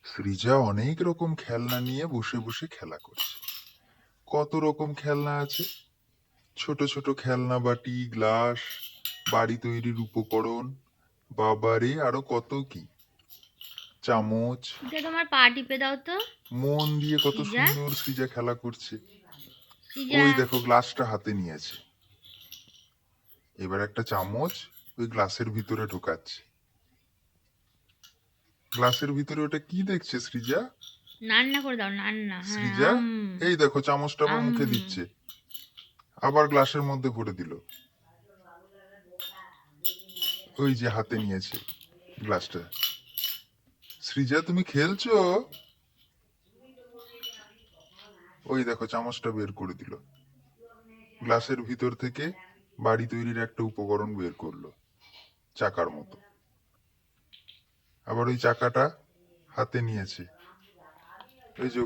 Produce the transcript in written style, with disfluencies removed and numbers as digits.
সৃজা অনেক রকম খেলনা নিয়ে বসে বসে খেলা করছে। কত রকম খেলনা আছে! ছোট ছোট খেলনা বাটি, গ্লাস, বাড়ি তৈরির উপকরণ, বাবারে আরো কত কি! চামচ। সৃজা, তোমার পা টিপে দাও তো। মন দিয়ে কত সৃজা, সুন্দর সৃজা খেলা করছে। সৃজা। ওই দেখো গ্লাসটা হাতে নিয়েছে। এবার একটা চামচ ওই গ্লাসের ভিতরে ঢোকাচ্ছে। গ্লাসের ভিতরে ওটা কি দেখছে সৃজা? রান্না করে দাও, রান্না। হ্যাঁ, সৃজা, আম। এই দেখো চামচটা আবার আম। মুখে দিচ্ছে। আবার গ্লাসের মধ্যে ভরে দিল। ওই যে হাতে নিয়েছে গ্লাসটা। সৃজা, তুমি খেলছো? ওই দেখো চামচটা বের করে দিল। গ্লাসের ভিতর থেকে বাড়ি তৈরির একটা উপকরণ বের করলো, চাকার মতো। আবার ওই চাকাটা হাতে নিয়েছে। ওই যে